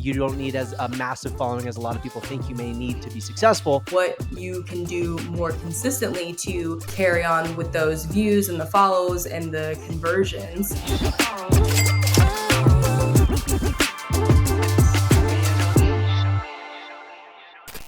you don't need as a massive following as a lot of people think you may need to be successful. What you can do more consistently to carry on with those views and the follows and the conversions.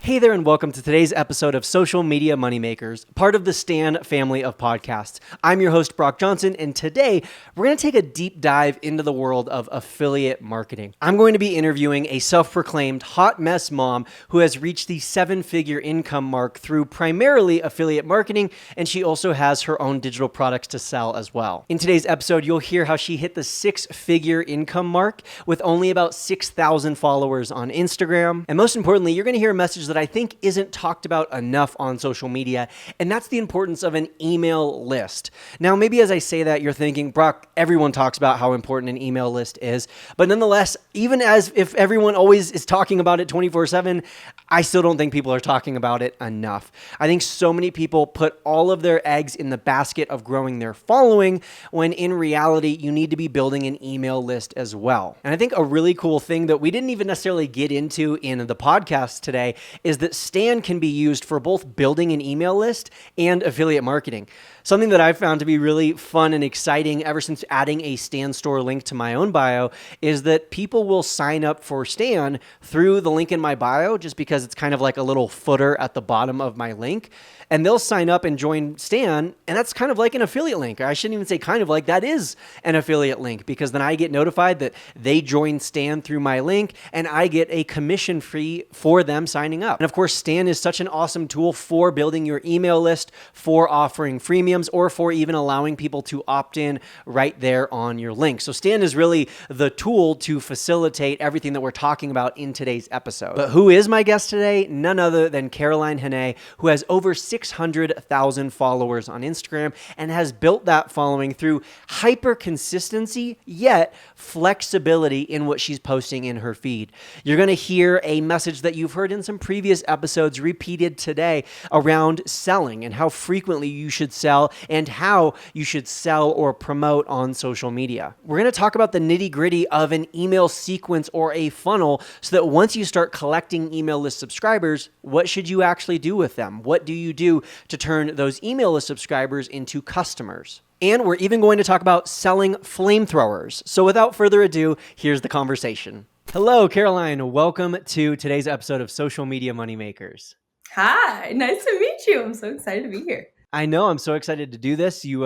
Hey there, and welcome to today's episode of Social Media Moneymakers, part of the Stan family of podcasts. I'm your host, Brock Johnson, and today we're going to take a deep dive into the world of affiliate marketing. I'm going to be interviewing a self-proclaimed hot mess mom who has reached the seven-figure income mark through primarily affiliate marketing, and she also has her own digital products to sell as well. In today's episode, you'll hear how she hit the six-figure income mark with only about 6,000 followers on Instagram. And most importantly, you're going to hear a message that I think isn't talked about enough on social media, and that's the importance of an email list. Now, maybe as I say that, you're thinking, Brock, everyone talks about how important an email list is, but nonetheless, even as if everyone always is talking about it 24/7, I still don't think people are talking about it enough. I think so many people put all of their eggs in the basket of growing their following, when in reality, you need to be building an email list as well. And I think a really cool thing that we didn't even necessarily get into in the podcast today is that Stan can be used for both building an email list and affiliate marketing. Something that I've found to be really fun and exciting ever since adding a Stan Store link to my own bio is that people will sign up for Stan through the link in my bio, just because it's kind of like a little footer at the bottom of my link. And they'll sign up and join Stan, and that's kind of like an affiliate link. I shouldn't even say kind of like, that is an affiliate link, because then I get notified that they joined Stan through my link, and I get a commission fee for them signing up. And of course, Stan is such an awesome tool for building your email list, for offering freemiums, or for even allowing people to opt in right there on your link. So Stan is really the tool to facilitate everything that we're talking about in today's episode. But who is my guest today? None other than Caroline Hannay, who has over 600,000 followers on Instagram and has built that following through hyper consistency, yet flexibility in what she's posting in her feed. You're going to hear a message that you've heard in some previous episodes repeated today around selling and how frequently you should sell and how you should sell or promote on social media. We're going to talk about the nitty-gritty of an email sequence or a funnel, so that once you start collecting email list subscribers, what should you actually do with them? What do you do to turn those email list subscribers into customers? And we're even going to talk about selling flamethrowers. So without further ado, here's the conversation. Hello, Caroline. Welcome to today's episode of Social Media Moneymakers. Hi, nice to meet you. I'm so excited to be here. I know, I'm so excited to do this. You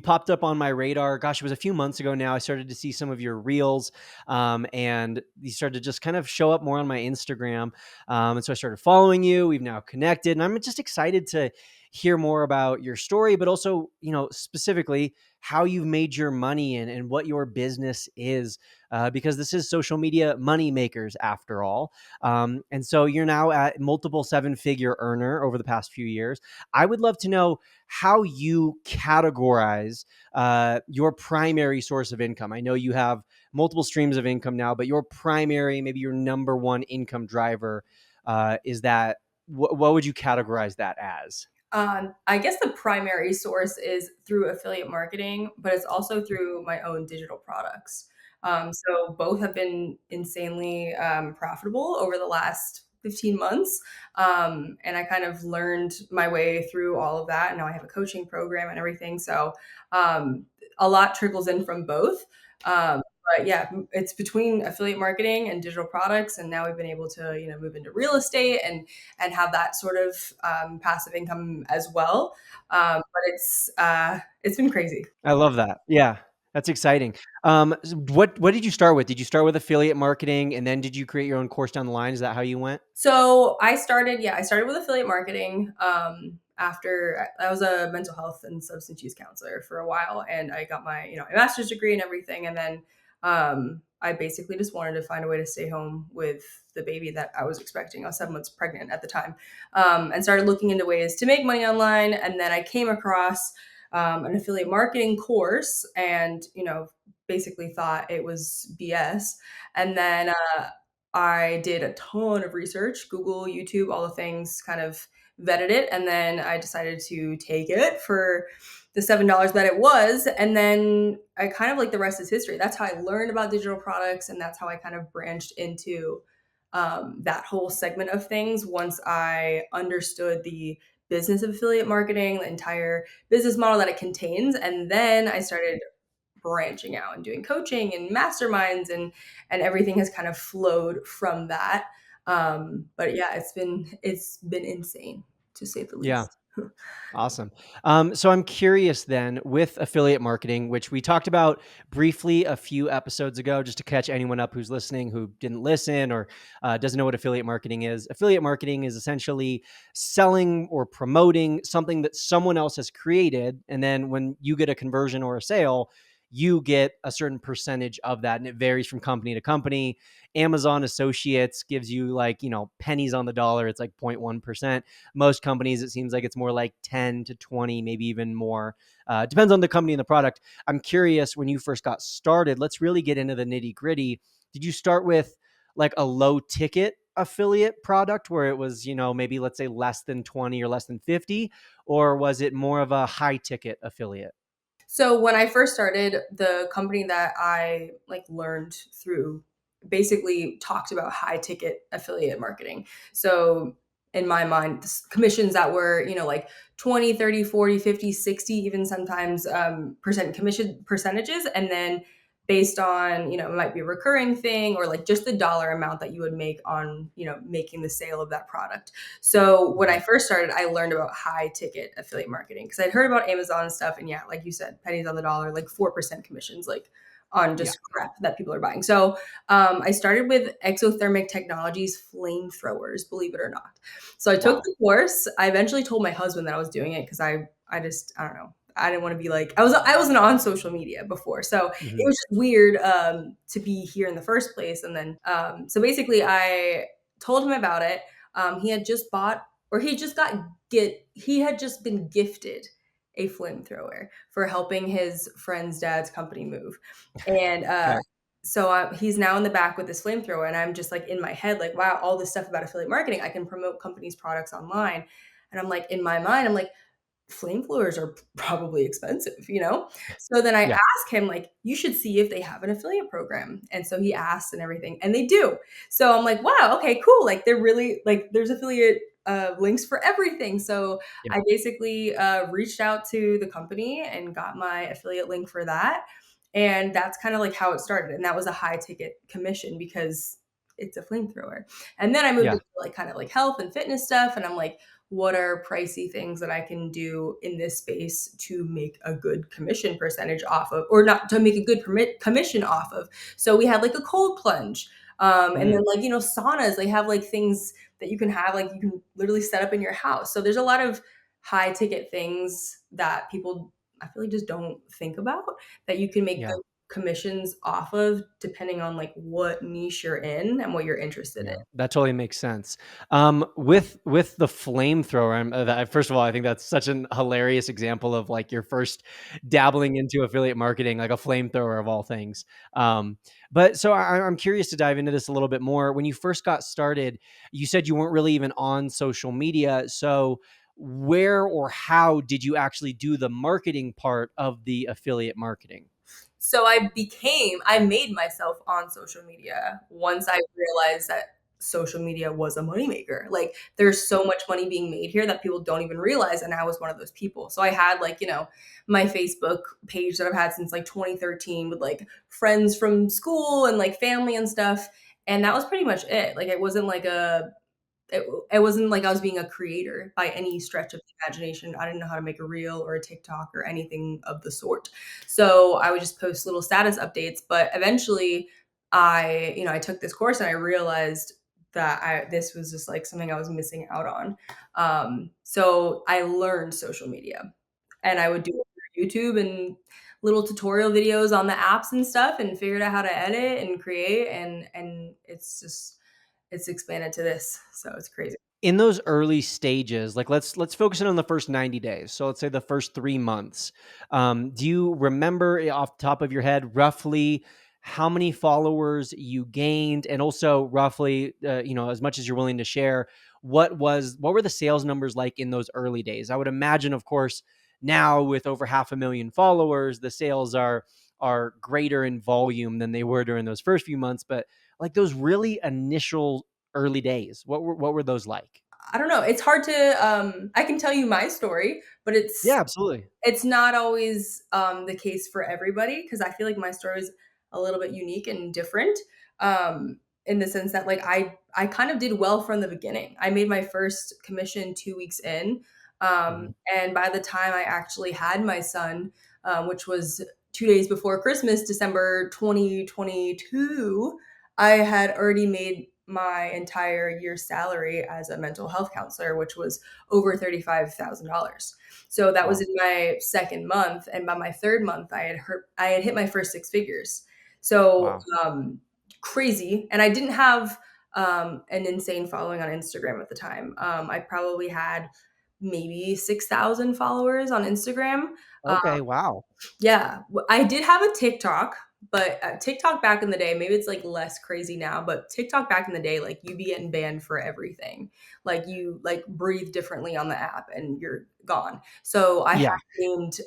popped up on my radar. Gosh, it was a few months ago now. I started to see some of your reels, and you started to just kind of show up more on my Instagram. And so I started following you. We've now connected, and I'm just excited to hear more about your story, but also, specifically how you've made your money and what your business is, because this is Social Media Moneymakers after all. And so you're now at multiple seven-figure earner over the past few years. I would love to know how you categorize your primary source of income. I know you have multiple streams of income now, but your primary, maybe your number one income driver, is that, what would you categorize that as? I guess the primary source is through affiliate marketing, but it's also through my own digital products. So both have been insanely profitable over the last 15 months. And I kind of learned my way through all of that. And now I have a coaching program and everything. So a lot trickles in from both. Um, but yeah, it's between affiliate marketing and digital products. And now we've been able to, move into real estate and have that sort of passive income as well. But it's been crazy. I love that. Yeah, that's exciting. What did you start with? Did you start with affiliate marketing, and then did you create your own course down the line? Is that how you went? So I started with affiliate marketing. After I was a mental health and substance use counselor for a while, and I got my my master's degree and everything, and then I basically just wanted to find a way to stay home with the baby that I was expecting. I was 7 months pregnant at the time, and started looking into ways to make money online. And then I came across an affiliate marketing course, and basically thought it was BS. And then I did a ton of research, Google, YouTube, all the things, kind of vetted it, and then I decided to take it for the $7 that it was. And then I kind of like the rest is history. That's how I learned about digital products. And that's how I kind of branched into that whole segment of things once I understood the business of affiliate marketing, the entire business model that it contains. And then I started branching out and doing coaching and masterminds, and everything has kind of flowed from that. But yeah, it's been insane to say the Yeah. least. Awesome. So I'm curious then with affiliate marketing, which we talked about briefly a few episodes ago, just to catch anyone up who's listening who didn't listen or doesn't know what affiliate marketing is. Affiliate marketing is essentially selling or promoting something that someone else has created. And then when you get a conversion or a sale, you get a certain percentage of that. And it varies from company to company. Amazon Associates gives you like, pennies on the dollar. It's like 0.1%. Most companies, it seems like it's more like 10 to 20, maybe even more. Depends on the company and the product. I'm curious, when you first got started, let's really get into the nitty gritty. Did you start with like a low ticket affiliate product where it was, maybe let's say less than 20 or less than 50, or was it more of a high ticket affiliate? So when I first started, the company that I like learned through basically talked about high ticket affiliate marketing. So in my mind, commissions that were, like 20, 30, 40, 50, 60, even sometimes percent commission percentages. And then based on, it might be a recurring thing or like just the dollar amount that you would make on, making the sale of that product. So when I Mhm. first started, I learned about high ticket affiliate marketing because I'd heard about Amazon and stuff. And yeah, like you said, pennies on the dollar, like 4% commissions, like on Yeah. just crap that people are buying. So I started with Exothermic Technologies flamethrowers, believe it or not. So I took Wow. the course. I eventually told my husband that I was doing it because I don't know. I didn't want to be like I wasn't on social media before, so it Mhm. was just weird to be here in the first place. And then so basically, I told him about it. He had just bought, or he had just been gifted a flamethrower for helping his friend's dad's company move, and Okay. so he's now in the back with this flamethrower, and I'm just like in my head, like, wow, all this stuff about affiliate marketing, I can promote companies' products online, and I'm like in my mind, I'm like, flamethrowers are probably expensive, you know? So then I Yeah. ask him, like, you should see if they have an affiliate program. And so he asks and everything, and they do. So I'm like, wow, okay, cool. Like, they're really, like, there's affiliate links for everything. So Yeah. I basically reached out to the company and got my affiliate link for that. And that's kind of like how it started. And that was a high ticket commission because it's a flamethrower. And then I moved Yeah. into like kind of like health and fitness stuff. And I'm like, what are pricey things that I can do in this space to make a good commission percentage off of, or not to make a good commission off of. So we had like a cold plunge. And then Mm. like, saunas, they have like things that you can have, like you can literally set up in your house. So there's a lot of high ticket things that people, I feel like, just don't think about that you can make Yeah. good commissions off of depending on like what niche you're in and what you're interested in. Yeah, that totally makes sense. With the flamethrower, first of all, I think that's such an hilarious example of like your first dabbling into affiliate marketing, like a flamethrower of all things. But so I'm curious to dive into this a little bit more. When you first got started, you said you weren't really even on social media. So where or how did you actually do the marketing part of the affiliate marketing? So I made myself on social media once I realized that social media was a moneymaker. Like there's so much money being made here that people don't even realize. And I was one of those people. So I had like, my Facebook page that I've had since like 2013 with like friends from school and like family and stuff. And that was pretty much it. Like it wasn't like I was being a creator by any stretch of the imagination. I didn't know how to make a reel or a TikTok or anything of the sort. So I would just post little status updates. But eventually, I took this course and I realized that this was just like something I was missing out on. So I learned social media, and I would do it through YouTube and little tutorial videos on the apps and stuff, and figured out how to edit and create, and it's expanded to this. So it's crazy. In those early stages, like let's focus in on the first 90 days. So let's say the first 3 months. Do you remember off the top of your head roughly how many followers you gained, and also roughly, as much as you're willing to share, what were the sales numbers like in those early days? I would imagine, of course, now with over 500,000 followers, the sales are greater in volume than they were during those first few months. But like those really initial early days, what were those like? I don't know. It's hard to I can tell you my story, but Yeah, absolutely. it's not always the case for everybody because I feel like my story is a little bit unique and different in the sense that like I kind of did well from the beginning. I made my first commission 2 weeks in, Mhm. and by the time I actually had my son, which was 2 days before Christmas, December 2022, I had already made my entire year's salary as a mental health counselor, which was over $35,000. So that was Wow. in my second month, and by my third month, I had hit my first six figures. So Wow. crazy, and I didn't have an insane following on Instagram at the time. I probably had maybe 6,000 followers on Instagram. Okay. Wow. Yeah, I did have a TikTok, but TikTok back in the day, maybe it's like less crazy now, but TikTok back in the day, like you'd be getting banned for everything. Like you like breathe differently on the app and you're gone. So I had Yeah. gained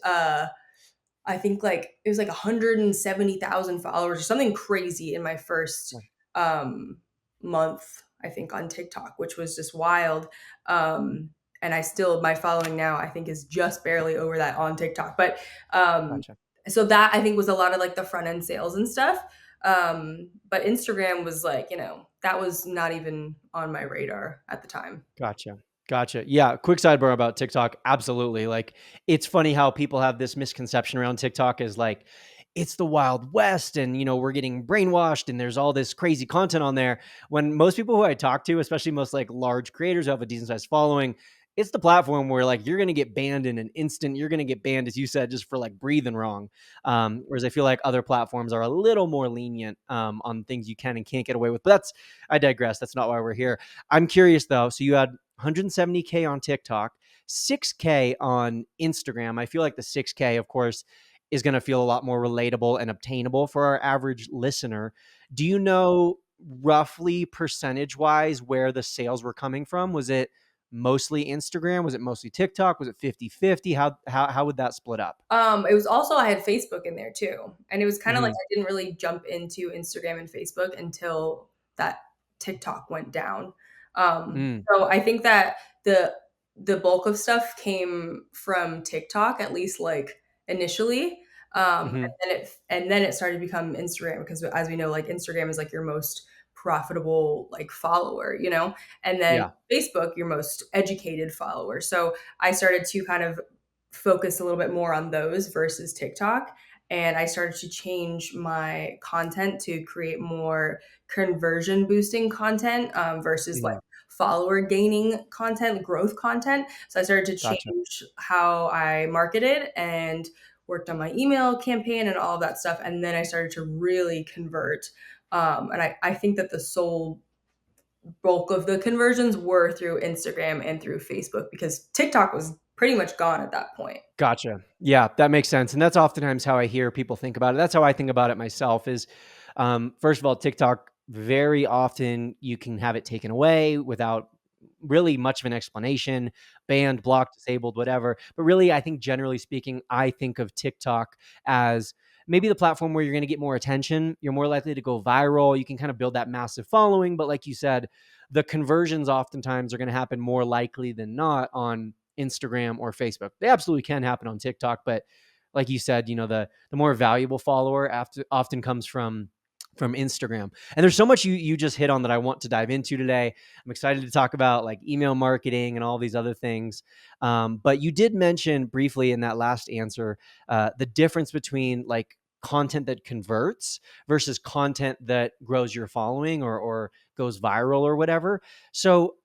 I think like it was like 170,000 followers or something crazy in my first um month, I think, on TikTok, which was just wild. Um and I still my following now I think is just barely over that on TikTok. But Gotcha. so that I think was a lot of like the front end sales and stuff. But Instagram was like, that was not even on my radar at the time. Gotcha. Gotcha. Yeah. Quick sidebar about TikTok. Absolutely. Like, it's funny how people have this misconception around TikTok is like, it's the Wild West and, we're getting brainwashed and there's all this crazy content on there. When most people who I talk to, especially most like large creators who have a decent sized following, it's the platform where like you're going to get banned in an instant. You're going to get banned, as you said, just for like breathing wrong. Whereas I feel like other platforms are a little more lenient on things you can and can't get away with. But I digress. That's not why we're here. I'm curious though. So you had 170K on TikTok, 6K on Instagram. I feel like the 6K, of course, is going to feel a lot more relatable and obtainable for our average listener. Do you know roughly percentage wise where the sales were coming from? Was it mostly Instagram? Was it mostly TikTok? Was it 50-50? How would that split up? It was also I had Facebook in there too. And it was kind of like Hmm. I didn't really jump into Instagram and Facebook until that TikTok went down. Mm, So I think that the the bulk of stuff came from TikTok, at least like initially. hmm. And then it started to become Instagram because as we know, like Instagram is like your most profitable like follower. And then Yeah. Facebook, your most educated follower. So I started to kind of focus a little bit more on those versus TikTok. And I started to change my content to create more conversion boosting content versus like Mhm. follower gaining content, growth content. So I started to Gotcha. change how I marketed and worked on my email campaign and all of that stuff. And then I started to really convert. And I think that the sole bulk of the conversions were through Instagram and through Facebook because TikTok was pretty much gone at that point. Gotcha. Yeah, that makes sense, and that's oftentimes how I hear people think about it. That's how I think about it myself is, first of all, TikTok, very often you can have it taken away without really much of an explanation, banned, blocked, disabled, whatever. But really, I think generally speaking, I think of TikTok as maybe the platform where you're gonna get more attention, you're more likely to go viral, you can kind of build that massive following, but like you said, the conversions oftentimes are gonna happen more likely than not on Instagram or Facebook. They absolutely can happen on TikTok, but like you said, the more valuable follower often comes from Instagram. And there's so much you just hit on that I want to dive into today. I'm excited to talk about like email marketing and all these other things. But you did mention briefly in that last answer the difference between like content that converts versus content that grows your following or goes viral or whatever. So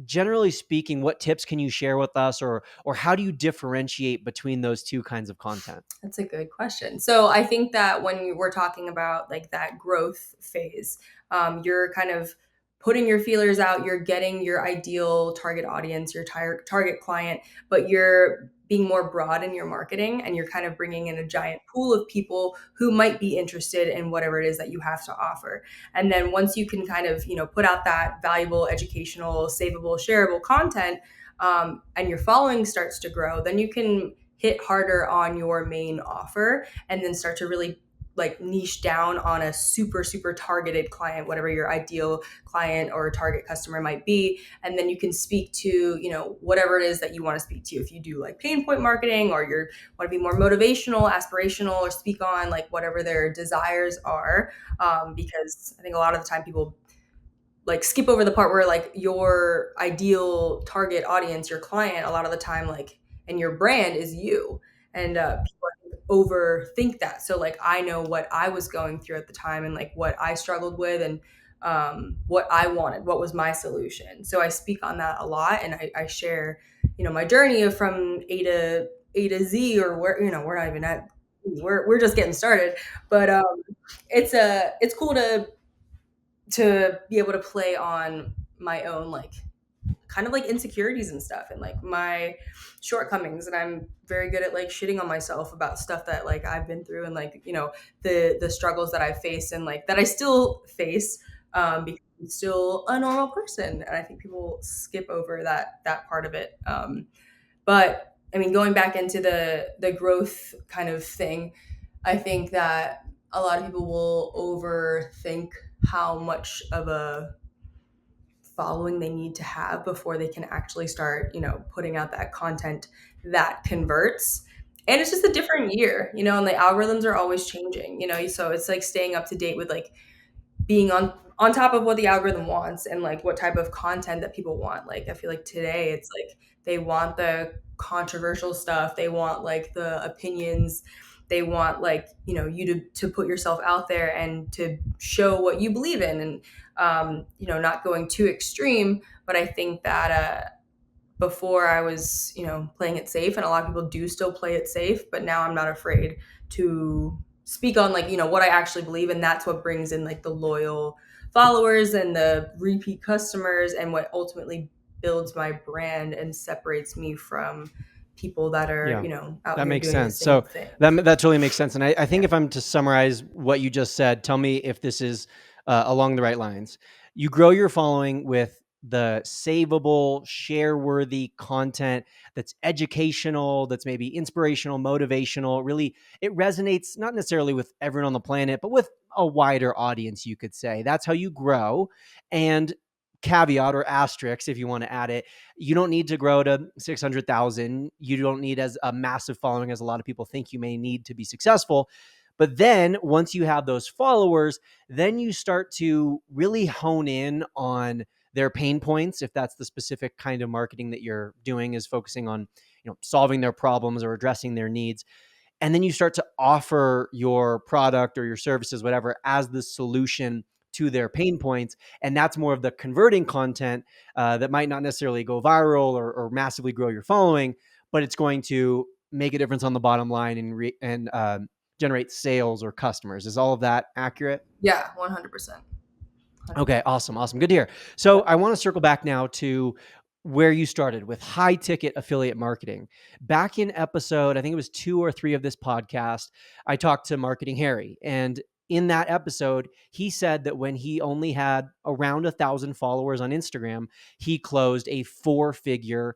generally speaking, what tips can you share with us, or how do you differentiate between those two kinds of content? That's a good question. So I think that when we're talking about like that growth phase, you're kind of putting your feelers out, you're getting your ideal target audience, your target client, but you're being more broad in your marketing, and you're kind of bringing in a giant pool of people who might be interested in whatever it is that you have to offer. And then once you can kind of, put out that valuable, educational, savable, shareable content, and your following starts to grow, then you can hit harder on your main offer and then start to really like niche down on a super super targeted client, whatever your ideal client or target customer might be. And then you can speak to whatever it is that you want to speak to. If you do like pain point marketing, or you want to be more motivational, aspirational, or speak on like whatever their desires are, because I think a lot of the time people like skip over the part where like your ideal target audience, your client, a lot of the time, like, and your brand is you. And people overthink that. So like I know what I was going through at the time, and like what I struggled with, and what I wanted, what was my solution. So I speak on that a lot, and I share, my journey of from A to Z, or where, we're not even at, we're just getting started. But it's cool to be able to play on my own, like, kind of like insecurities and stuff, and like my shortcomings. And I'm very good at like shitting on myself about stuff that like I've been through, and like, the struggles that I face, and like that I still face, because I'm still a normal person. And I think people skip over that part of it. But I mean, going back into the growth kind of thing, I think that a lot of people will overthink how much of a following they need to have before they can actually start, putting out that content that converts. And it's just a different year, and the algorithms are always changing, so it's like staying up to date with like being on top of what the algorithm wants, and like what type of content that people want. Like I feel like today it's like they want the controversial stuff, they want like the opinions, they want like, you to put yourself out there and to show what you believe in, and not going too extreme. But I think that before I was, playing it safe, and a lot of people do still play it safe, but now I'm not afraid to speak on like, what I actually believe. And that's what brings in like the loyal followers and the repeat customers, and what ultimately builds my brand and separates me from people that are, Yeah, out that here makes doing the sense. same So thing. that totally makes sense. And I think if I'm to summarize what you just said, tell me if this is along the right lines. You grow your following with the savable, share worthy content that's educational, that's maybe inspirational, motivational. Really, it resonates not necessarily with everyone on the planet, but with a wider audience, you could say. That's how you grow. And caveat or asterisk, if you want to add it, you don't need to grow to 600,000. You don't need as a massive following as a lot of people think you may need to be successful. But then once you have those followers, then you start to really hone in on their pain points. If that's the specific kind of marketing that you're doing, is focusing on, solving their problems or addressing their needs. And then you start to offer your product or your services, whatever, as the solution to their pain points. And that's more of the converting content that might not necessarily go viral or massively grow your following, but it's going to make a difference on the bottom line and generate sales or customers. Is all of that accurate? Yeah, 100%. Okay, awesome. Good to hear. So I want to circle back now to where you started with high ticket affiliate marketing. Back in episode, I think it was 2 or 3 of this podcast, I talked to Marketing Harry. And in that episode, he said that when he only had around 1,000 followers on Instagram, he closed a 4-figure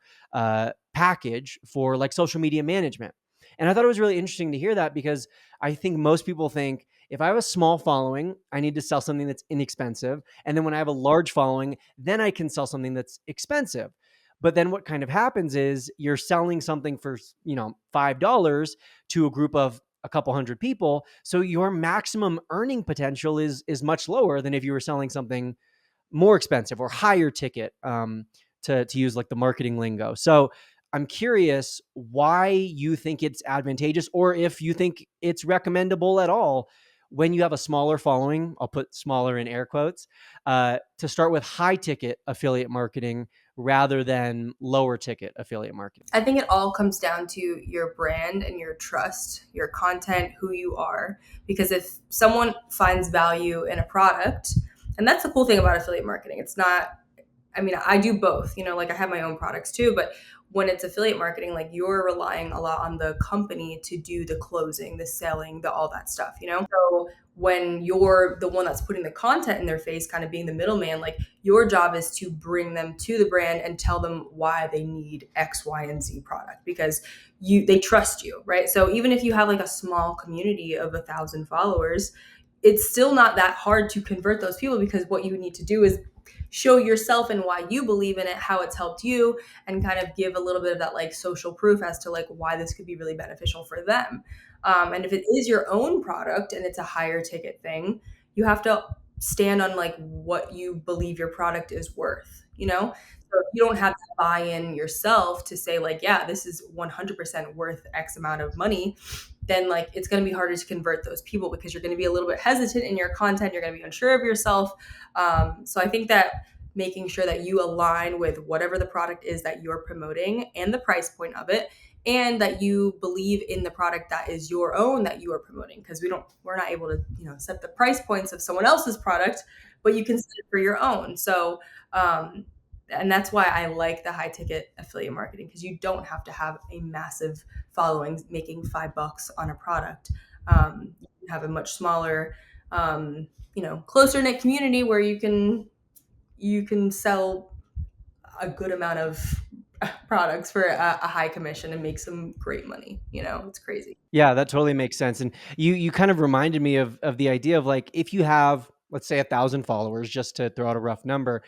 package for like social media management. And I thought it was really interesting to hear that, because I think most people think, if I have a small following, I need to sell something that's inexpensive. And then when I have a large following, then I can sell something that's expensive. But then what kind of happens is you're selling something for, $5 to a group of a couple hundred people. So your maximum earning potential is much lower than if you were selling something more expensive or higher ticket, to use like the marketing lingo. So I'm curious why you think it's advantageous, or if you think it's recommendable at all, when you have a smaller following, I'll put smaller in air quotes, to start with high ticket affiliate marketing rather than lower ticket affiliate marketing. I think it all comes down to your brand and your trust, your content, who you are. Because if someone finds value in a product, and that's the cool thing about affiliate marketing, it's not, I mean, I do both, like I have my own products too, but when it's affiliate marketing, like you're relying a lot on the company to do the closing, the selling, the all that stuff, you know? So when you're the one that's putting the content in their face, kind of being the middleman, like your job is to bring them to the brand and tell them why they need X, Y, and Z product because they trust you, right? So even if you have like a small community of 1,000 followers, it's still not that hard to convert those people because what you need to do is show yourself and why you believe in it, how it's helped you, and kind of give a little bit of that like social proof as to like why this could be really beneficial for them. And if it is your own product and it's a higher ticket thing, you have to stand on like what you believe your product is worth, you know? So if you don't have to buy in yourself to say like, yeah, this is 100% worth X amount of money, then like it's going to be harder to convert those people because you're going to be a little bit hesitant in your content. You're going to be unsure of yourself. So I think that making sure that you align with whatever the product is that you're promoting and the price point of it, and that you believe in the product that is your own that you are promoting, because we're not able to set the price points of someone else's product, but you can set it for your own. So and that's why I like the high ticket affiliate marketing, because you don't have to have a massive following making $5 on a product. You have a much smaller closer knit community where you can sell a good amount of products for a high commission and make some great money. It's crazy. Yeah, that totally makes sense. And you kind of reminded me of the idea of like, if you have, let's say, 1,000 followers, just to throw out a rough number,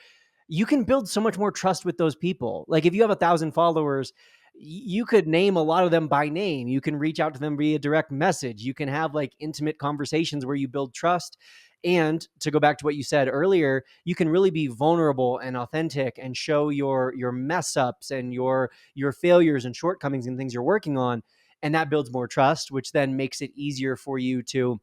you can build so much more trust with those people. Like if you have 1,000 followers, you could name a lot of them by name. You can reach out to them via direct message. You can have like intimate conversations where you build trust. And to go back to what you said earlier, you can really be vulnerable and authentic and show your mess ups and your failures and shortcomings and things you're working on. And that builds more trust, which then makes it easier for you to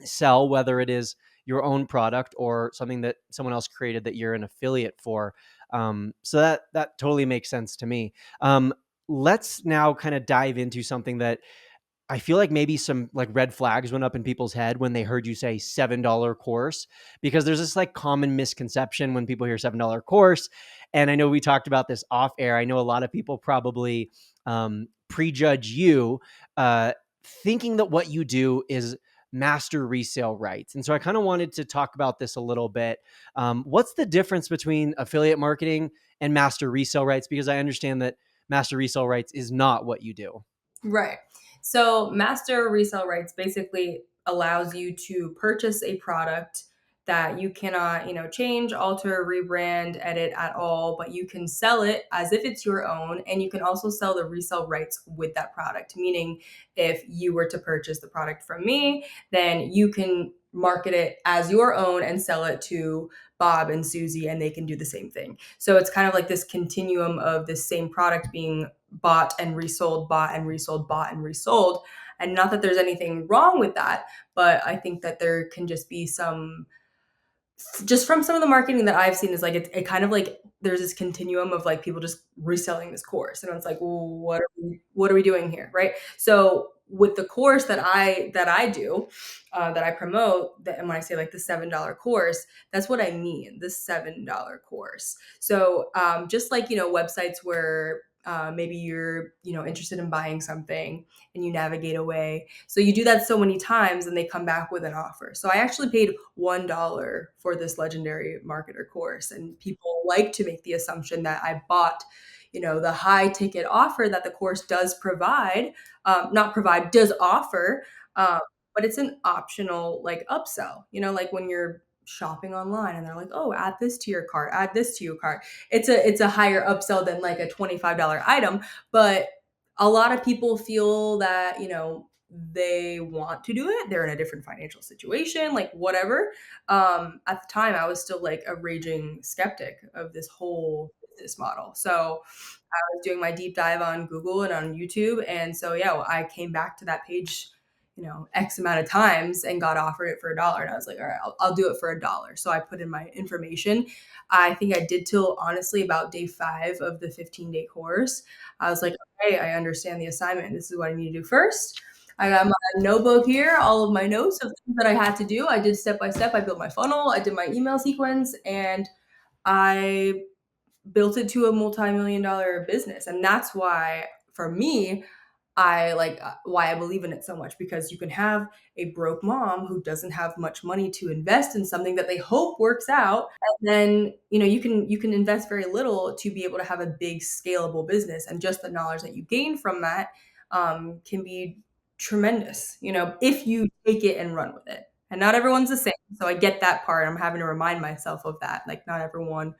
sell, whether it is your own product or something that someone else created that you're an affiliate for. So that totally makes sense to me. Let's now kind of dive into something that I feel like maybe some like red flags went up in people's head when they heard you say $7 course, because there's this like common misconception when people hear $7 course. And I know we talked about this off air. I know a lot of people probably prejudge you, thinking that what you do is master resale rights. And so I kind of wanted to talk about this a little bit. What's the difference between affiliate marketing and master resale rights? Because I understand that master resale rights is not what you do. Right. So master resale rights basically allows you to purchase a product that you cannot, change, alter, rebrand, edit at all, but you can sell it as if it's your own. And you can also sell the resale rights with that product. Meaning if you were to purchase the product from me, then you can market it as your own and sell it to Bob and Susie, and they can do the same thing. So it's kind of like this continuum of this same product being bought and resold, bought and resold, bought and resold. And not that there's anything wrong with that, but I think that there can just be some, just from some of the marketing that I've seen, is like it kind of like there's this continuum of like people just reselling this course, and it's like, well, what are we doing here, right? So with the course that I do, that I promote, that, and when I say like the $7 course, that's what I mean, the $7 course. So just like websites where maybe you're interested in buying something and you navigate away, so you do that so many times and they come back with an offer. So I actually paid $1 for this legendary marketer course, and people like to make the assumption that I bought the high ticket offer that the course does provide, not provide, does offer, but it's an optional like upsell, like when you're shopping online and they're like, oh, add this to your cart, add this to your cart. It's a higher upsell than like a $25 item, but a lot of people feel that, they want to do it. They're in a different financial situation, like whatever. At the time, I was still like a raging skeptic of this whole business model. So I was doing my deep dive on Google and on YouTube. And so, yeah, well, I came back to that page, X amount of times and got offered it for $1. And I was like, all right, I'll do it for $1. So I put in my information. I think I did till honestly about day 5 of the 15-day course. I was like, okay, I understand the assignment. This is what I need to do first. I got my notebook here, all of my notes of things that I had to do. I did step by step. I built my funnel. I did my email sequence, and I built it to a multi-million dollar business. And that's why for me, why I believe in it so much, because you can have a broke mom who doesn't have much money to invest in something that they hope works out, and then you can invest very little to be able to have a big scalable business, and just the knowledge that you gain from that can be tremendous, if you take it and run with it. And not everyone's the same, so I get that part. I'm having to remind myself of that. Like, not everyone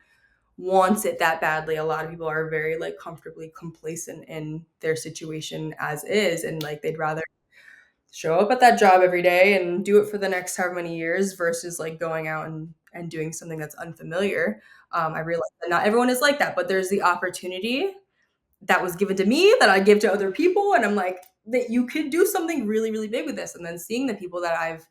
wants it that badly. A lot of people are very like comfortably complacent in their situation as is, and like they'd rather show up at that job every day and do it for the next however many years versus like going out and doing something that's unfamiliar. I realize that not everyone is like that, but there's the opportunity that was given to me that I give to other people, and I'm like, that you could do something really really big with this. And then seeing the people that I've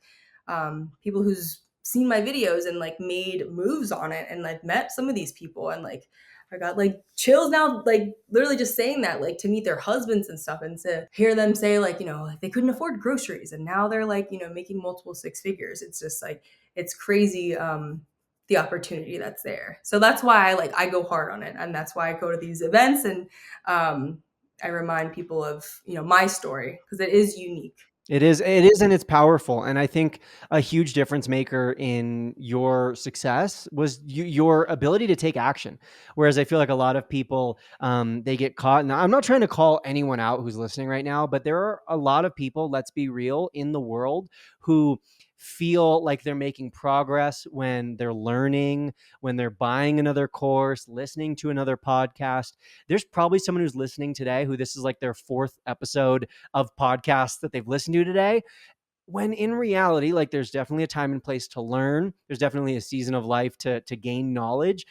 people who's seen my videos and like made moves on it, and like met some of these people, and like I got like chills now, like literally just saying that, like to meet their husbands and stuff, and to hear them say like, like they couldn't afford groceries and now they're like, making multiple six figures. It's just like, it's crazy, the opportunity that's there. So that's why I go hard on it, and that's why I go to these events, and um I remind people of, my story, because it is unique. It is, and it's powerful. And I think a huge difference maker in your success was your ability to take action. Whereas I feel like a lot of people, they get caught. Now, I'm not trying to call anyone out who's listening right now, but there are a lot of people, let's be real, in the world who feel like they're making progress when they're learning, when they're buying another course, listening to another podcast. There's probably someone who's listening today who this is like their fourth episode of podcasts that they've listened to today, when in reality, like, there's definitely a time and place to learn. There's definitely a season of life to gain knowledge,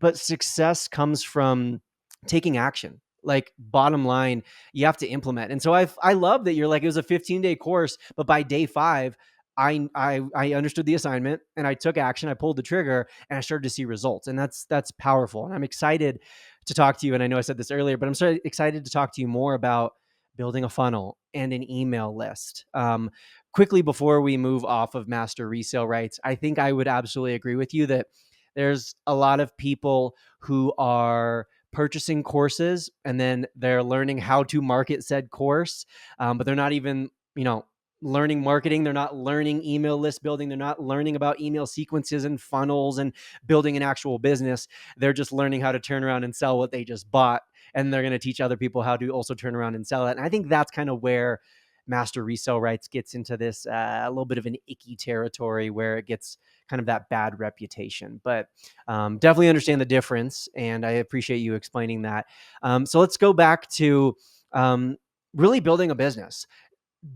but success comes from taking action. Like, bottom line, you have to implement. And so I love that you're like, it was a 15-day course, but by day 5, I understood the assignment and I took action. I pulled the trigger and I started to see results, and that's powerful. And I'm excited to talk to you. And I know I said this earlier, but I'm so excited to talk to you more about building a funnel and an email list. Quickly, before we move off of master resale rights, I think I would absolutely agree with you that there's a lot of people who are purchasing courses and then they're learning how to market said course, but they're not even, learning marketing. They're not learning email list building. They're not learning about email sequences and funnels and building an actual business. They're just learning how to turn around and sell what they just bought. And they're going to teach other people how to also turn around and sell it. And I think that's kind of where master resale rights gets into this a little bit of an icky territory, where it gets kind of that bad reputation. But definitely understand the difference, and I appreciate you explaining that. So let's go back to really building a business.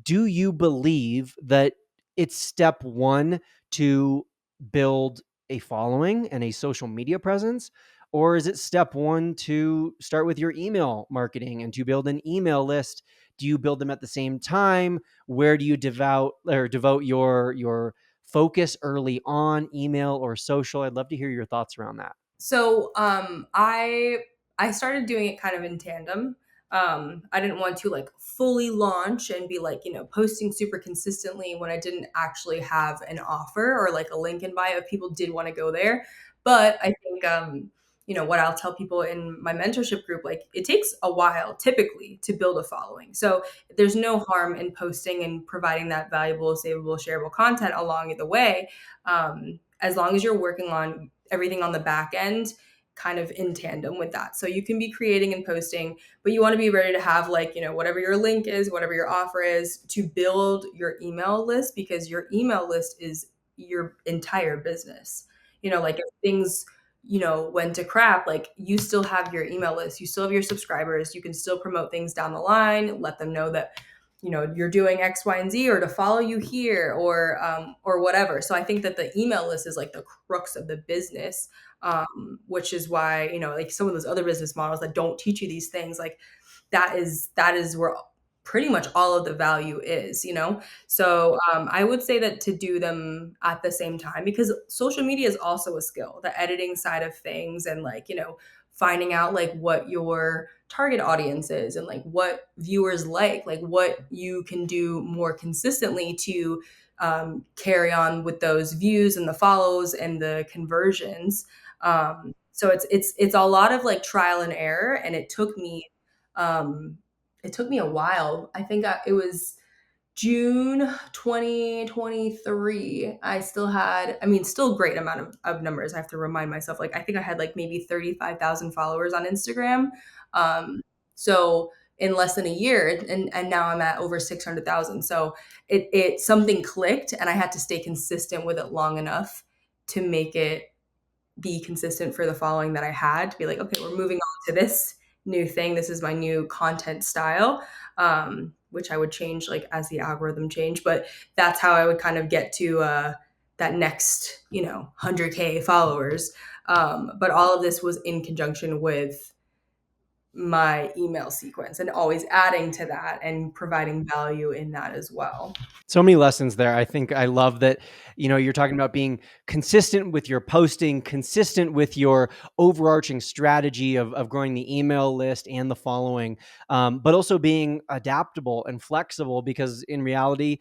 Do you believe that it's step one to build a following and a social media presence? Or is it step one to start with your email marketing and to build an email list? Do you build them at the same time? Where do you devote your focus early on, email or social? I'd love to hear your thoughts around that. So I started doing it kind of in tandem. I didn't want to like fully launch and be like, posting super consistently when I didn't actually have an offer or like a link in bio if people did want to go there. But I think what I'll tell people in my mentorship group, like it takes a while typically to build a following. So there's no harm in posting and providing that valuable, savable, shareable content along the way. As long as you're working on everything on the back end kind of in tandem with that. So you can be creating and posting, but you want to be ready to have like, whatever your link is, whatever your offer is, to build your email list, because your email list is your entire business. Like if things, went to crap, like you still have your email list, you still have your subscribers, you can still promote things down the line, let them know that you're doing X, Y, and Z, or to follow you here, or whatever. So I think that the email list is like the crux of the business, which is why like some of those other business models that don't teach you these things, like that is where pretty much all of the value is. So I would say that to do them at the same time, because social media is also a skill, the editing side of things, and like finding out like what your target audience is and like what viewers like what you can do more consistently to carry on with those views and the follows and the conversions. So it's a lot of like trial and error, and um, it took me a while. I think it was June 2023. I still had, I mean, still great amount of numbers. I have to remind myself, like, I think I had like maybe 35,000 followers on Instagram. Um, so in less than a year, and now I'm at over 600,000. So something clicked, and I had to stay consistent with it long enough to make it be consistent for the following that I had, to be like, okay, we're moving on to this new thing. This is my new content style, which I would change like as the algorithm changed. But that's how I would kind of get to that next, 100K followers. But all of this was in conjunction with my email sequence, and always adding to that and providing value in that as well. So many lessons there. I think I love that, you're talking about being consistent with your posting, consistent with your overarching strategy of growing the email list and the following, but also being adaptable and flexible, because in reality,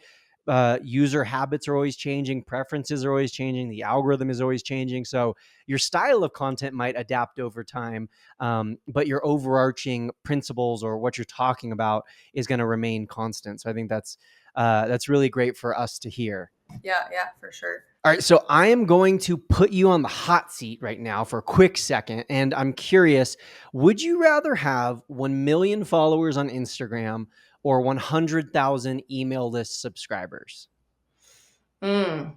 user habits are always changing, preferences are always changing, the algorithm is always changing. So your style of content might adapt over time, but your overarching principles or what you're talking about is going to remain constant. So I think that's really great for us to hear. Yeah, yeah, for sure. All right, so I am going to put you on the hot seat right now for a quick second, and I'm curious, would you rather have 1 million followers on Instagram or 100,000 email list subscribers? Mm.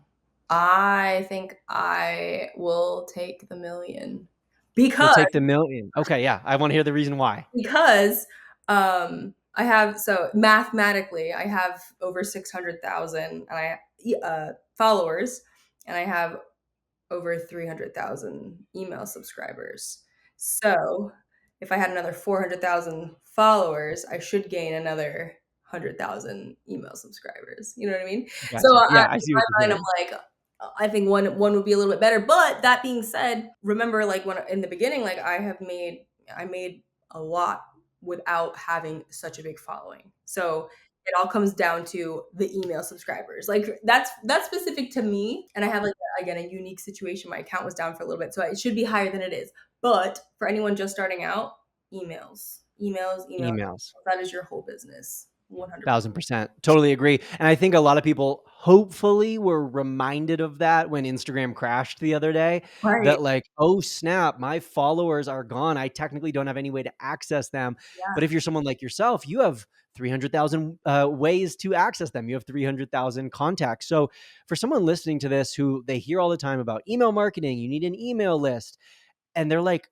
I think I will take the million, You'll because take the million. Okay, yeah, I want to hear the reason why. because I have, so mathematically I have over 600,000, and followers, and I have over 300,000 email subscribers. So if I had another 400,000 followers, I should gain another 100,000 email subscribers. You know what I mean? So Gotcha. Yeah, I in see what my you're mind, saying. I'm like, I think one would be a little bit better. But that being said, remember, like, when in the beginning, like, I made a lot without having such a big following. So it all comes down to the email subscribers. Like, that's specific to me, and I have like, again, a unique situation. My account was down for a little bit, so it should be higher than it is. But for anyone just starting out, emails. Emails. That is your whole business. 100%. 1,000%. Totally agree. And I think a lot of people hopefully were reminded of that when Instagram crashed the other day, Right. that like, oh snap, my followers are gone. I technically don't have any way to access them. Yeah. But if you're someone like yourself, you have 300,000 ways to access them. You have 300,000 contacts. So for someone listening to this who they hear all the time about email marketing, you need an email list, and they're like,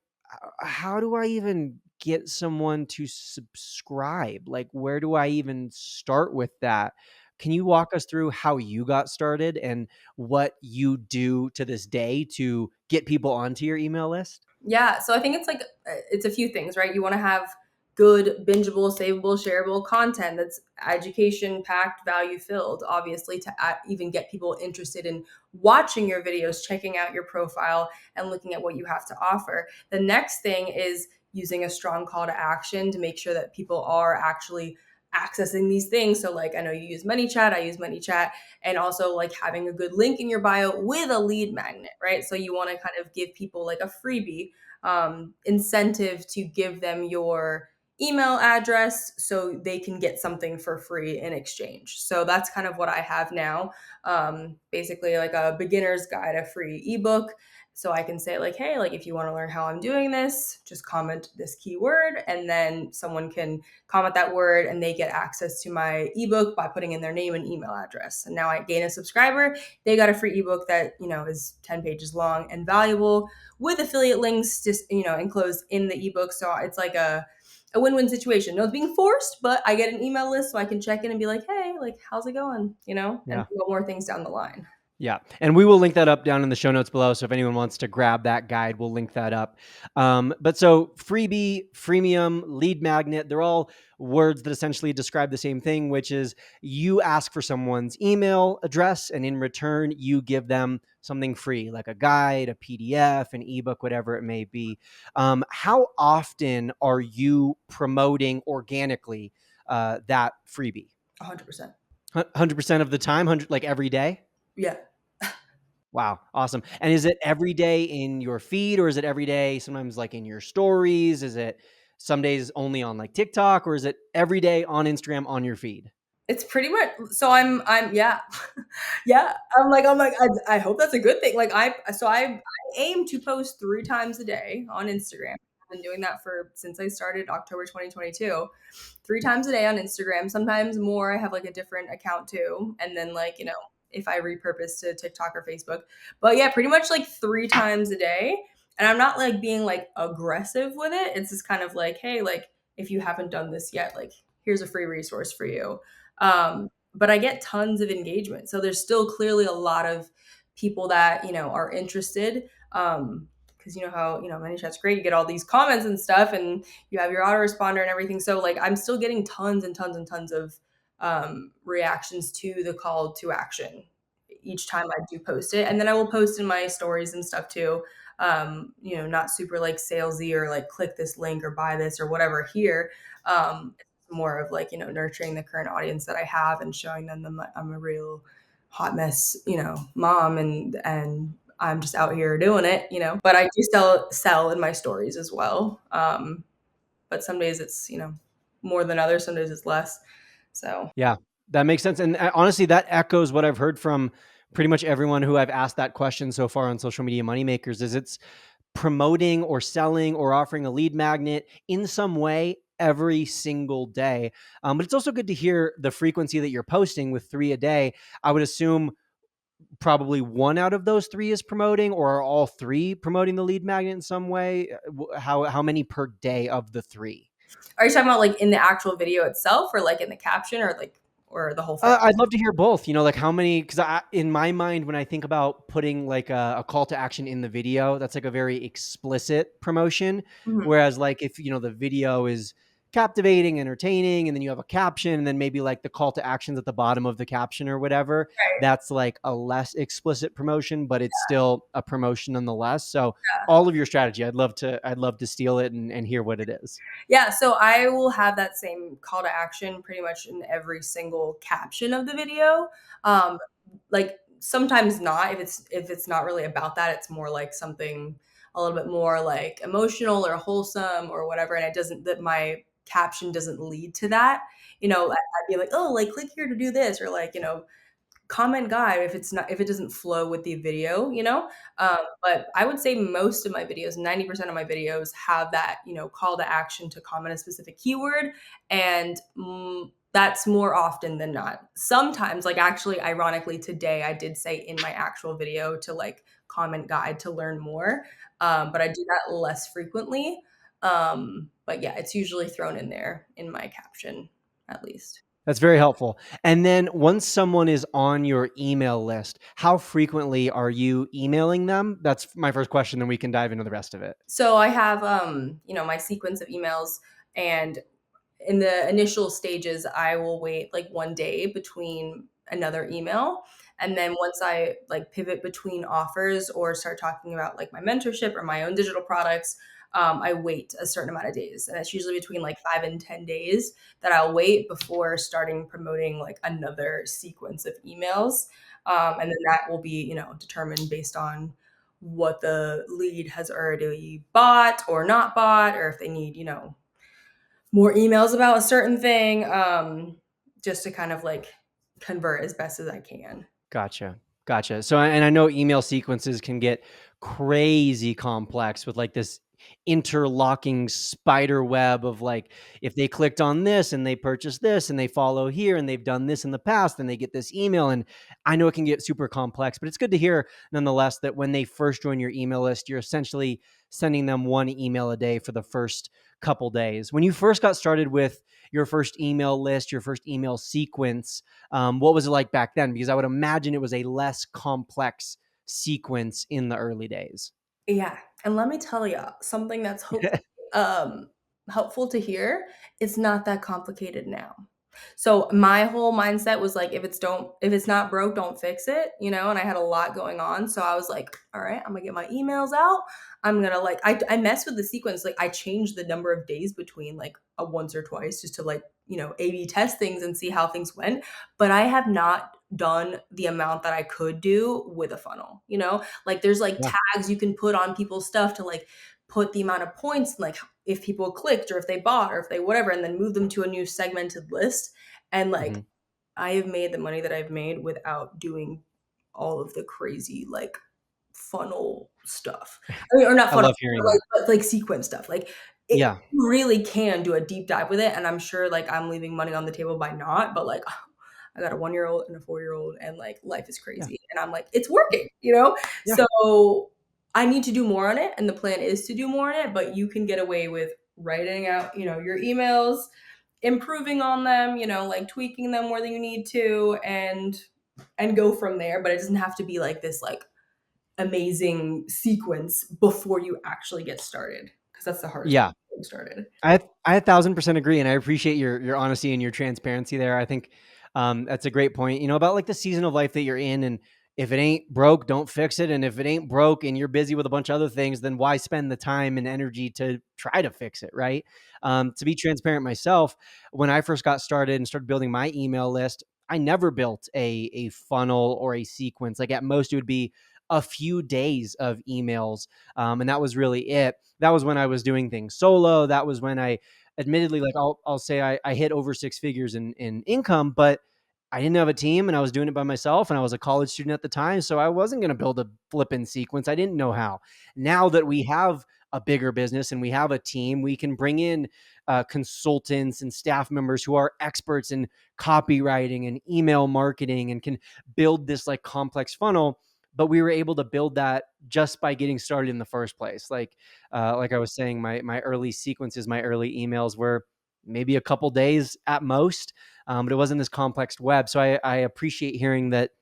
how do I even get someone to subscribe? Like, where do I even start with that? Can you walk us through how you got started and what you do to this day to get people onto your email list? Yeah, so I think it's like, it's a few things, right? You want to have good, bingeable, savable, shareable content that's education packed, value filled, obviously, to even get people interested in watching your videos, checking out your profile, and looking at what you have to offer. The next thing is using a strong call to action to make sure that people are actually accessing these things. So, like, I know you use ManyChat, I use ManyChat, and also like having a good link in your bio with a lead magnet, right? So you want to kind of give people like a freebie, incentive to give them your email address so they can get something for free in exchange. So that's kind of what I have now. Basically, like a beginner's guide, a free ebook. So I can say, like, hey, like, if you want to learn how I'm doing this, just comment this keyword, and then someone can comment that word, and they get access to my ebook by putting in their name and email address. And now I gain a subscriber. They got a free ebook that, is 10 pages long and valuable, with affiliate links just, enclosed in the ebook. So it's like a win-win situation. No, it's being forced, but I get an email list so I can check in and be like, hey, like, how's it going? And Yeah. promote more things down the line. Yeah. And we will link that up down in the show notes below. So if anyone wants to grab that guide, we'll link that up. But so freebie, freemium, lead magnet, they're all words that essentially describe the same thing, which is you ask for someone's email address, and in return, you give them something free, like a guide, a PDF, an ebook, whatever it may be. How often are you promoting organically that freebie? 100%. 100% of the time, 100, like every day? Yeah. Wow, awesome. And is it every day in your feed, or is it every day sometimes like in your stories? Is it some days only on like TikTok, or is it every day on Instagram on your feed? It's pretty much so I'm yeah. Yeah. I hope that's a good thing. I aim to post 3 times a day on Instagram. I've been doing that for since I started October 2022. 3 times a day on Instagram, sometimes more. I have like a different account too. And then like, if I repurpose to TikTok or Facebook. But yeah, pretty much like 3 times a day. And I'm not like being like aggressive with it. It's just kind of like, hey, like if you haven't done this yet, like here's a free resource for you. But I get tons of engagement. So there's still clearly a lot of people that, are interested. Because you know how, ManyChat's great. You get all these comments and stuff, and you have your autoresponder and everything. So like I'm still getting tons and tons and tons of reactions to the call to action each time I do post it. And then I will post in my stories and stuff too. Not super like salesy or like click this link or buy this or whatever here. More of like, nurturing the current audience that I have and showing them that I'm a real hot mess, mom and I'm just out here doing it. But I do sell in my stories as well. But some days it's, more than others, some days it's less. So Yeah, that makes sense. And honestly, that echoes what I've heard from pretty much everyone who I've asked that question so far on social media moneymakers is it's promoting or selling or offering a lead magnet in some way every single day. But it's also good to hear the frequency that you're posting with 3 a day. I would assume probably one out of those 3 is promoting, or are all 3 promoting the lead magnet in some way? How many per day of the 3? are you talking about like in the actual video itself or like in the caption or the whole thing? I'd love to hear both. Like how many? Because in my mind, when I think about putting like a call to action in the video, that's like a very explicit promotion. Mhm. Whereas, like if the video is captivating, entertaining, and then you have a caption, and then maybe like the call to actions at the bottom of the caption or whatever, Right. that's like a less explicit promotion, but it's still a promotion nonetheless. So, Yeah. all of your strategy, I'd love to steal it and hear what it is. Yeah, so I will have that same call to action pretty much in every single caption of the video. Like sometimes not if it's not really about that, it's more like something a little bit more like emotional or wholesome or whatever, and it doesn't that my caption doesn't lead to that. I'd be like, oh, like click here to do this, or like, comment guide if it doesn't flow with the video. But I would say most of my videos, 90% of my videos have that, call to action to comment a specific keyword. And that's more often than not. Sometimes, like actually ironically today I did say in my actual video to like comment guide to learn more. But I do that less frequently. But yeah, it's usually thrown in there in my caption at least. That's very helpful. And then once someone is on your email list, how frequently are you emailing them? That's my first question, then we can dive into the rest of it. So I have my sequence of emails, and in the initial stages I will wait like 1 day between another email. And then once I like pivot between offers or start talking about like my mentorship or my own digital products, I wait a certain amount of days. And it's usually between like 5 and 10 days that I'll wait before starting promoting like another sequence of emails. And then that will be, determined based on what the lead has already bought or not bought, or if they need, more emails about a certain thing, just to kind of like convert as best as I can. Gotcha. Gotcha. So, and I know email sequences can get crazy complex with like this interlocking spider web of like, if they clicked on this and they purchased this and they follow here and they've done this in the past, then they get this email. And I know it can get super complex, but it's good to hear nonetheless that when they first join your email list, you're essentially sending them one email a day for the first couple days. When you first got started with your first email list, your first email sequence, what was it like back then? Because I would imagine it was a less complex sequence in the early days. Yeah, and let me tell you something that's um, helpful to hear. It's not that complicated now. So my whole mindset was like, if it's not broke, don't fix it, and I had a lot going on. So I was like, all right, I'm gonna get my emails out. I'm gonna like I mess with the sequence. Like I changed the number of days between like a once or twice just to like, A/B test things and see how things went. But I have not done the amount that I could do with a funnel, you know? Like there's like Yeah. tags you can put on people's stuff to like put the amount of points, like if people clicked or if they bought or if they whatever, and then move them to a new segmented list. And like Hmm. I have made the money that I've made without doing all of the crazy like funnel stuff. I mean, or not I funnel, love hearing but that. like sequence stuff. Like it Yeah. you really can do a deep dive with it. And I'm sure like I'm leaving money on the table by not, but like I got a 1 year old and a 4 year old and like life is Yeah. crazy. And I'm like, it's working, you know? Yeah. So I need to do more on it. And the plan is to do more on it, but you can get away with writing out, your emails, improving on them, like tweaking them where you need to and go from there. But it doesn't have to be like this like amazing sequence before you actually get started. Because that's the hardest part Yeah. getting started. I 1,000% agree, and I appreciate your honesty and your transparency there. I think that's a great point. About like the season of life that you're in, and if it ain't broke, don't fix it. And if it ain't broke, and you're busy with a bunch of other things, then why spend the time and energy to try to fix it, right? To be transparent myself, when I first got started and started building my email list, I never built a funnel or a sequence. Like at most, it would be a few days of emails, and that was really it. That was when I was doing things solo. That was when I admittedly, like I'll say I hit over six figures in income, but I didn't have a team and I was doing it by myself and I was a college student at the time. So I wasn't going to build a flipping sequence. I didn't know how. Now that we have a bigger business and we have a team, we can bring in consultants and staff members who are experts in copywriting and email marketing and can build this like complex funnel. But we were able to build that just by getting started in the first place. Like I was saying, my early sequences, my early emails were maybe a couple days at most, but it wasn't this complex web. So I appreciate hearing that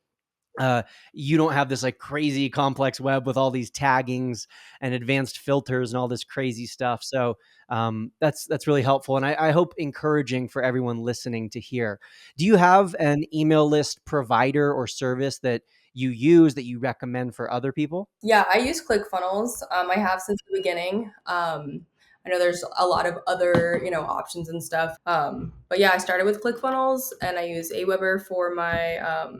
uh, you don't have this like crazy complex web with all these taggings and advanced filters and all this crazy stuff. So that's really helpful, and I hope encouraging for everyone listening to hear. Do you have an email list provider or service that you use that you recommend for other people? Yeah, I use ClickFunnels. I have since the beginning. I know there's a lot of other, options and stuff. But yeah, I started with ClickFunnels and I use Aweber for my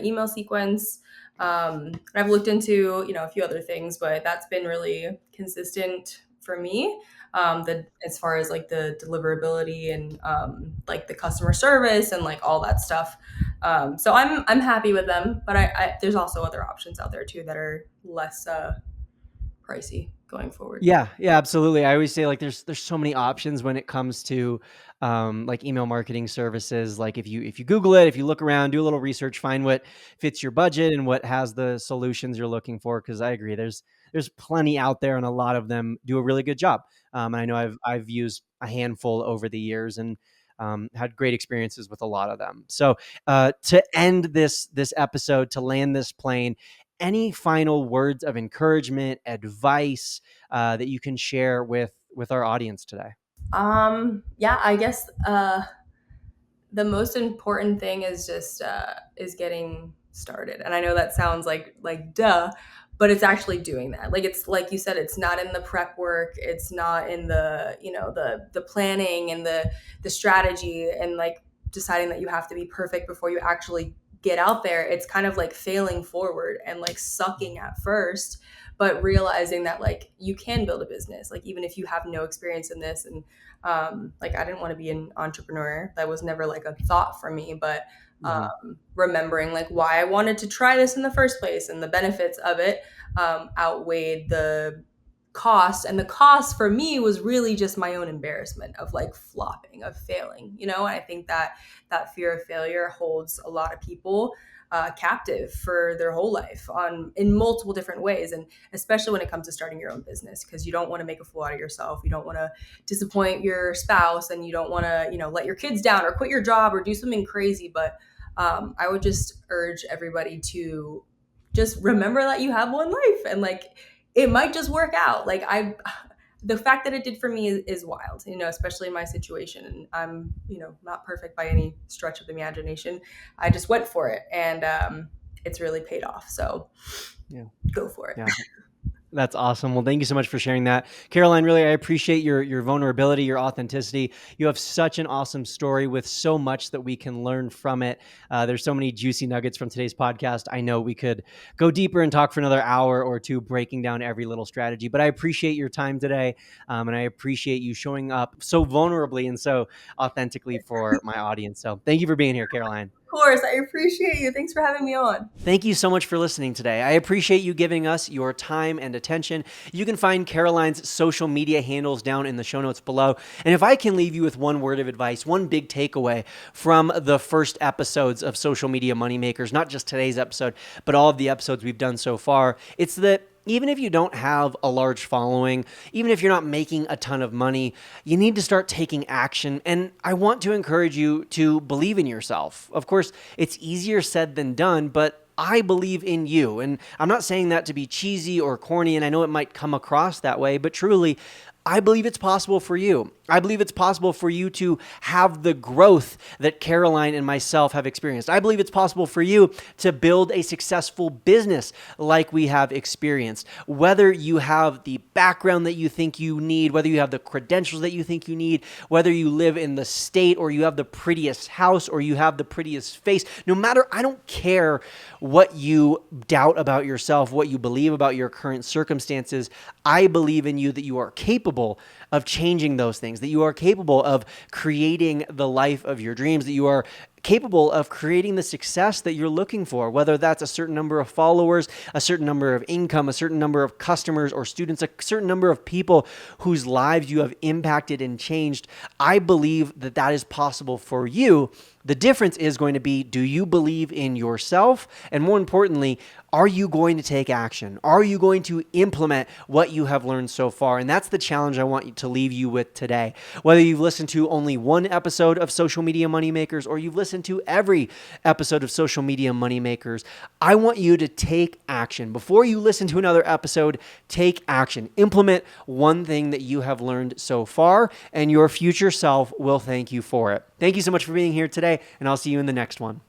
email sequence. And I've looked into, a few other things, but that's been really consistent for me. The as far as like the deliverability and like the customer service and like all that stuff. So I'm happy with them, but there's also other options out there too that are less pricey going forward. Yeah, absolutely. I always say like there's so many options when it comes to like email marketing services. Like if you Google it, if you look around, do a little research, find what fits your budget and what has the solutions you're looking for. Because I agree, there's plenty out there, and a lot of them do a really good job. And I know I've used a handful over the years and had great experiences with a lot of them. So to end this episode, to land this plane, any final words of encouragement, advice that you can share with our audience today? Yeah, I guess the most important thing is just is getting started. And I know that sounds like duh, but it's actually doing that. Like it's like you said, it's not in the prep work, it's not in the, the planning and the strategy and like deciding that you have to be perfect before you actually get out there. It's kind of like failing forward and like sucking at first, but realizing that like you can build a business, like even if you have no experience in this. And like I didn't want to be an entrepreneur. That was never like a thought for me, but Mhm. remembering like why I wanted to try this in the first place and the benefits of it outweighed the cost. And the cost for me was really just my own embarrassment of like flopping, of failing, and I think that that fear of failure holds a lot of people captive for their whole life on in multiple different ways, and especially when it comes to starting your own business, because you don't want to make a fool out of yourself, you don't want to disappoint your spouse, and you don't want to let your kids down or quit your job or do something crazy. But I would just urge everybody to just remember that you have one life, and like it might just work out. Like the fact that it did for me is wild, especially in my situation. And I'm, not perfect by any stretch of the imagination. I just went for it, and it's really paid off. So Yeah. go for it. Yeah. That's awesome. Well, thank you so much for sharing that. Caroline, really, I appreciate your vulnerability, your authenticity. You have such an awesome story with so much that we can learn from it. There's so many juicy nuggets from today's podcast. I know we could go deeper and talk for another hour or two, breaking down every little strategy, but I appreciate your time today. And I appreciate you showing up so vulnerably and so authentically for my audience. So thank you for being here, Caroline. Of course, I appreciate you. Thanks for having me on. Thank you so much for listening today. I appreciate you giving us your time and attention. You can find Caroline's social media handles down in the show notes below. And if I can leave you with one word of advice, one big takeaway from the first episodes of Social Media Moneymakers, not just today's episode, but all of the episodes we've done so far, it's that even if you don't have a large following, even if you're not making a ton of money, you need to start taking action. And I want to encourage you to believe in yourself. Of course, it's easier said than done, but I believe in you. And I'm not saying that to be cheesy or corny, and I know it might come across that way, but truly, I believe it's possible for you. I believe it's possible for you to have the growth that Caroline and myself have experienced. I believe it's possible for you to build a successful business like we have experienced. Whether you have the background that you think you need, whether you have the credentials that you think you need, whether you live in the state or you have the prettiest house or you have the prettiest face, no matter, I don't care what you doubt about yourself, what you believe about your current circumstances. I believe in you that you are capable of changing those things, that you are capable of creating the life of your dreams, that you are capable of creating the success that you're looking for, whether that's a certain number of followers, a certain number of income, a certain number of customers or students, a certain number of people whose lives you have impacted and changed. I believe that that is possible for you. The difference is going to be, do you believe in yourself? And more importantly, are you going to take action? Are you going to implement what you have learned so far? And that's the challenge I want to leave you with today. Whether you've listened to only one episode of Social Media Moneymakers or you've listened to every episode of Social Media Moneymakers, I want you to take action. Before you listen to another episode, take action. Implement one thing that you have learned so far, and your future self will thank you for it. Thank you so much for being here today, and I'll see you in the next one.